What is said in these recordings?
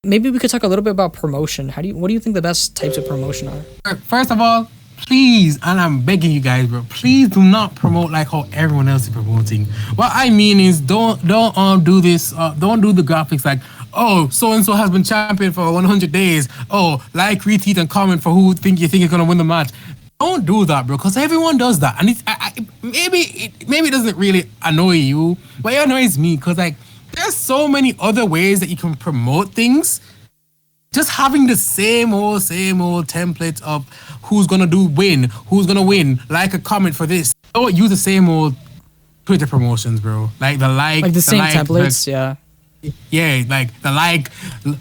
maybe we could talk a little bit about promotion. What do you think the best types of promotion are? First of all, please, and I'm begging you guys, bro, please do not promote like how everyone else is promoting. What I mean is, don't do this. Don't do the graphics like, oh, so and so has been champion for 100 days. Oh, like, retweet, and comment for who you think is gonna win the match. Don't do that, bro, because everyone does that, and maybe it doesn't really annoy you, but it annoys me because like there's so many other ways that you can promote things. Just having the same old template of who's gonna who's gonna win, like a comment for this. Don't use the same old Twitter promotions, bro. Like the same templates, yeah. Yeah, like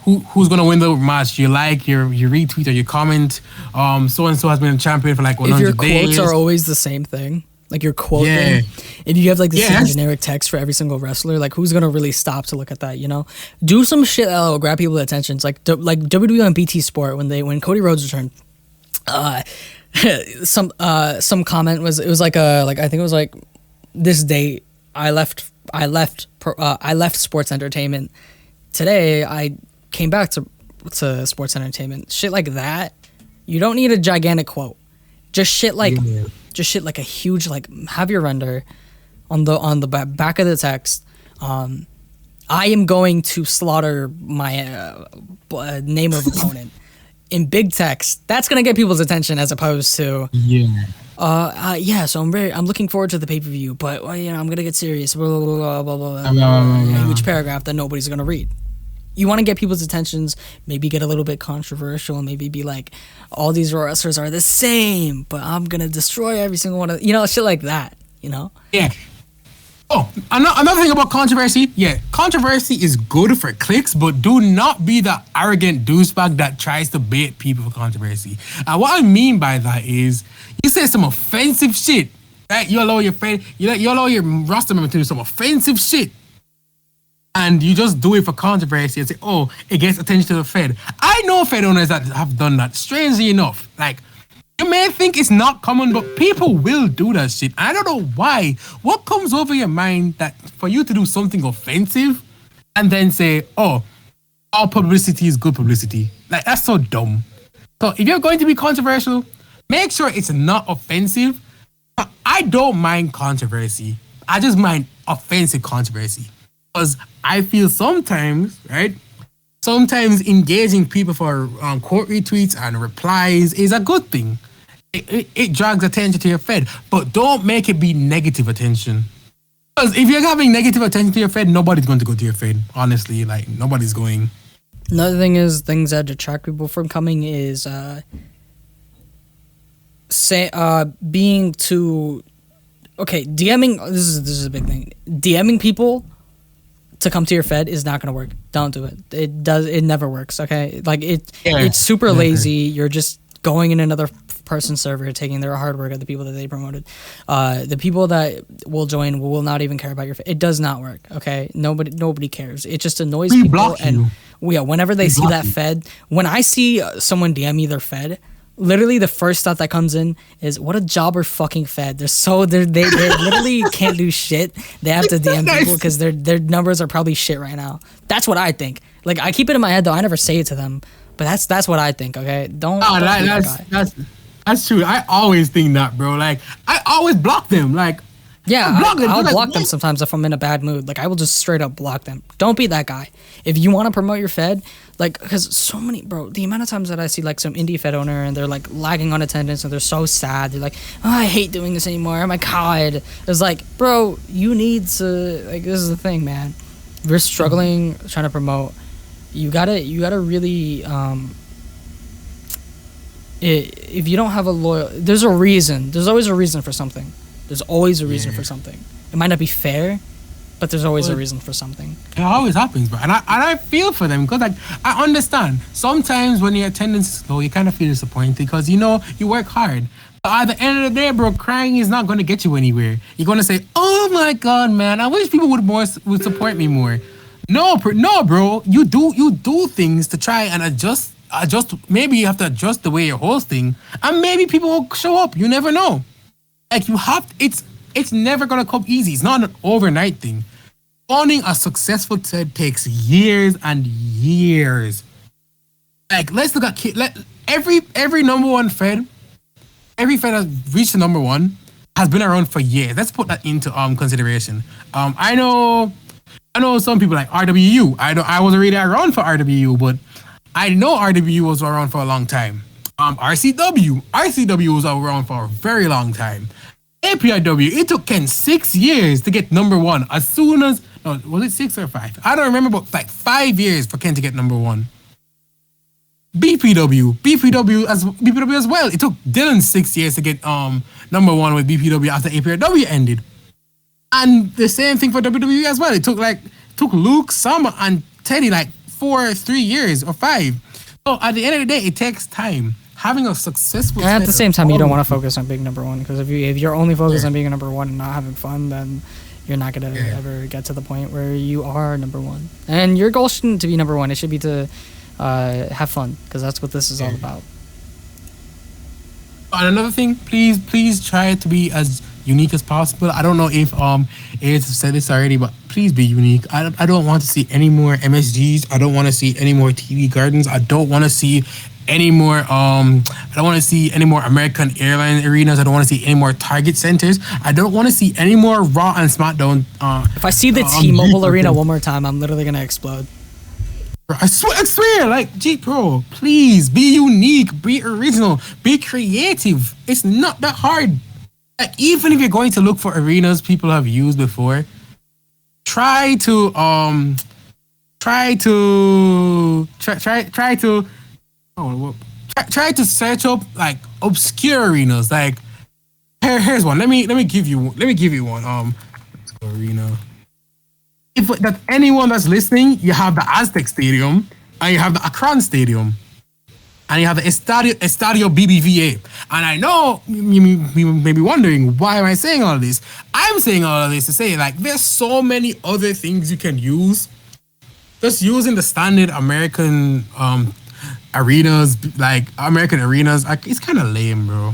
who's gonna win the match? You retweet or you comment. So and so has been a champion for like 100 days. If your quotes are always the same thing, like your quote thing, if you have like the same generic text for every single wrestler, like who's gonna really stop to look at that? You know, do some shit that'll grab people's attention. It's like WWE on BT Sport when Cody Rhodes returned. Some comment was like I think it was like this date I left sports entertainment. Today I came back to sports entertainment. Shit like that. You don't need a gigantic quote. Just shit like a huge, like, have your render on the back of the text. I am going to slaughter my name of opponent in big text. That's gonna get people's attention as opposed to so I'm looking forward to the pay-per-view, but I'm gonna get serious, blah blah blah blah blah, huge paragraph that nobody's gonna read. You want to get people's attentions, maybe get a little bit controversial, maybe be like, all these wrestlers are the same, but I'm gonna destroy every single one of shit like that, Yeah. Oh, another thing about controversy. Yeah, controversy is good for clicks, but do not be the arrogant douchebag that tries to bait people for controversy. And what I mean by that is, you say some offensive shit, right? You allow your friend, you allow your roster member to do some offensive shit, and you just do it for controversy and say, oh, it gets attention to the Fed. I know Fed owners that have done that. Strangely enough, like, you may think it's not common, but people will do that shit. I don't know why. What comes over your mind that for you to do something offensive and then say, oh, all publicity is good publicity? Like, that's so dumb. So if you're going to be controversial, make sure it's not offensive. I don't mind controversy. I just mind offensive controversy. Because I feel sometimes engaging people for quote retweets and replies is a good thing. It drags attention to your Fed, but don't make it be negative attention. Because if you're having negative attention to your Fed, nobody's going to go to your Fed. Honestly, like, nobody's going. Another thing is, things that detract people from coming is being too DMing. This is a big thing. DMing people to come to your Fed is not going to work. Don't do it. It never works. Okay, like it's super lazy. You're just going in another person's server, taking their hard work at the people that they promoted. The people that will join will not even care about your Fed. It does not work. Okay, nobody cares. It just annoys people. And whenever they see that Fed, when I see someone DM me their Fed, literally the first thought that comes in is, what a jobber fucking Fed. They literally can't do shit. They have to DM people because their numbers are probably shit right now. That's what I think. Like, I keep it in my head though. I never say it to them, but that's what I think. Okay, that's true. I always think that, bro. Like, I always block them. Like, I'll block them sometimes if I'm in a bad mood. Like, I will just straight up block them. Don't be that guy. If you want to promote your Fed, like, because so many, bro, the amount of times that I see, like, some indie Fed owner and they're, like, lagging on attendance and they're so sad. They're like, oh, I hate doing this anymore. Oh, my God. It's like, bro, you need to, like, this is the thing, man. If you're struggling trying to promote, you gotta really, if you don't have a loyal, there's a reason. There's always a reason for something. There's always a reason for something. It might not be fair, but there's always a reason for something. It always happens, bro. And I feel for them because, like, I understand. Sometimes when your attendance is low, you kind of feel disappointed because, you work hard. But at the end of the day, bro, crying is not going to get you anywhere. You're going to say, oh my God, man, I wish people would support me more. No, bro. You do things to try and adjust. Maybe you have to adjust the way you're hosting, and maybe people will show up. You never know. Like, it's never gonna come easy. It's not an overnight thing. Owning a successful TED takes years and years. Like, let's look at every number one Fed, every Fed that's reached the number one has been around for years. Let's put that into consideration. I know some people like RWU. I wasn't really around for RWU, but I know RWU was around for a long time. RCW was around for a very long time. APIW, it took Ken 6 years to get number one. As soon as, no, was it 6 or 5? I don't remember, but like 5 years for Ken to get number one. BPW as well. It took Dylan 6 years to get number one with BPW after APIW ended. And the same thing for WWE as well. It took Luke, Summer, and Teddy like 3 years or 5. So at the end of the day, it takes time. Having a successful. And at the same time, you don't want to focus on being number one, because if you're only focused on being a number one and not having fun, then you're not gonna ever get to the point where you are number one. And your goal shouldn't to be number one. It should be to have fun, because that's what this is all about. And another thing, please try to be as unique as possible. I don't know if Aids have said this already, but please be unique. I don't want to see any more MSGs. I don't want to see any more TV gardens. I don't want to see any more I don't want to see any more American Airlines arenas. I don't want to see any more Target centers. I don't want to see any more Raw and SmackDown. If I see the T-Mobile Arena one more time, I'm literally gonna explode. I swear, like, G Pro, please be unique, be original, be creative. It's not that hard. Like, even if you're going to look for arenas people have used before, try to search up like obscure arenas. Like, here's one. Let me give you one. Arena. If that anyone that's listening, you have the Aztec Stadium, and you have the Akron Stadium, and you have the Estadio BBVA. And I know you may be wondering, why am I saying all of this? I'm saying all of this to say, like, there's so many other things you can use. Just using the standard American arenas, like American arenas, it's kind of lame, bro.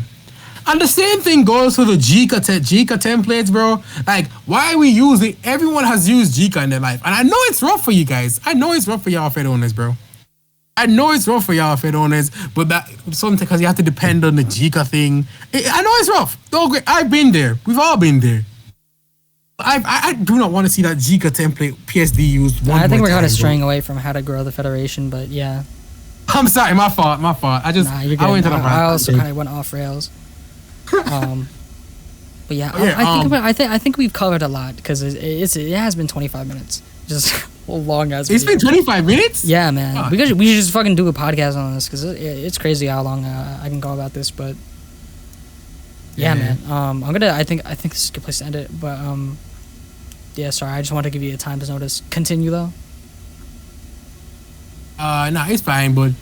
And the same thing goes for the Jika templates, bro. Like, why are we using? Everyone has used Jika in their life, and I know it's rough for you guys. I know it's rough for y'all Fed owners, bro. I know it's rough for y'all Fed owners, but that something because you have to depend on the Jika thing. I know it's rough. I've been there. We've all been there. I do not want to see that Jika template PSD used. I think we're kind of straying away from how to grow the federation, but yeah. I'm sorry, my fault. I went to the I also kind of went off rails. But yeah, I think we've covered a lot, because it has been 25 minutes, just a long as. It's been 25 minutes. Yeah, man. We should just fucking do a podcast on this, because it's crazy how long I can go about this. But yeah, man. I think this is a good place to end it. But yeah, sorry. I just wanted to give you a time to notice. Continue though. No, it's fine. But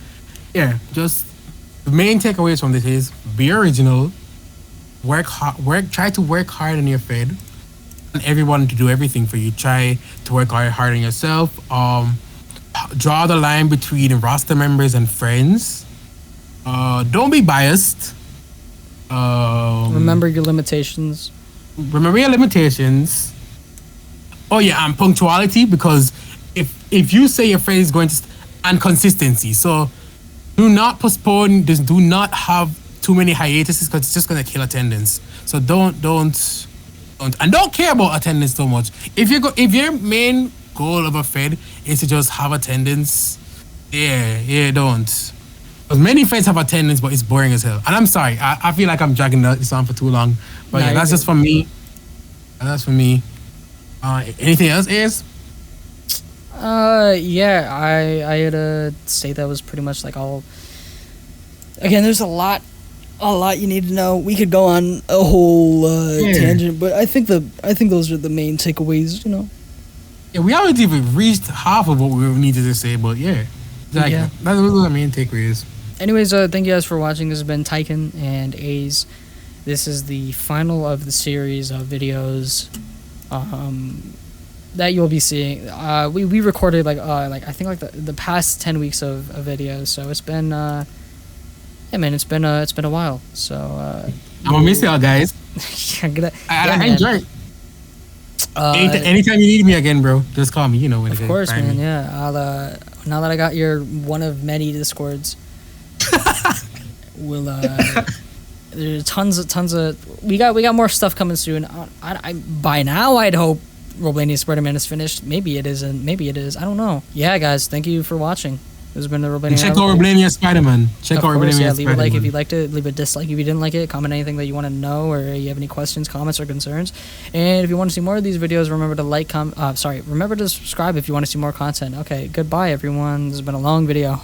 yeah, just the main takeaways from this is be original. Work hard. Try to work hard on your Fed, and everyone to do everything for you. Try to work hard on yourself. Draw the line between roster members and friends. Don't be biased. Remember your limitations. Oh yeah, and punctuality, because if you say your friend is going to, and consistency. So do not postpone. Just do not have too many hiatuses, because it's just gonna kill attendance. So don't care about attendance so much. If your main goal of a Fed is to just have attendance, don't. Because many Feds have attendance, but it's boring as hell. And I'm sorry, I feel like I'm dragging this on for too long. But yeah, that's just from me. That's for me. Anything else, Ayers? Yeah, I had to say that was pretty much like all. Again, there's a lot you need to know. We could go on a whole tangent, but I think those are the main takeaways, you know. Yeah, we haven't even reached half of what we needed to say, but yeah, exactly. Yeah. Those are the main takeaways. Anyways, thank you guys for watching. This has been Tyken and A's. This is the final of the series of videos that you'll be seeing. We recorded I think the past 10 weeks of videos, so it's been yeah, man, it's been a while. So I'm gonna miss y'all, guys. I enjoy it. Anytime you need me again, bro, just call me. You know when. Of course, man. Yeah, now that I got your one of many Discords, we'll there's tons of we got more stuff coming soon. I by now I'd hope Roblania Spider-Man is finished. Maybe it isn't. Maybe it is. I don't know. Yeah, guys, thank you for watching. This has been the Roblania. Check out Roblania Spider-Man. Check out Roblania Spider-Man. Leave a like if you liked it. Leave a dislike if you didn't like it. Comment anything that you want to know, or you have any questions, comments, or concerns. And if you want to see more of these videos, remember to remember to subscribe if you want to see more content. Okay, goodbye, everyone. This has been a long video.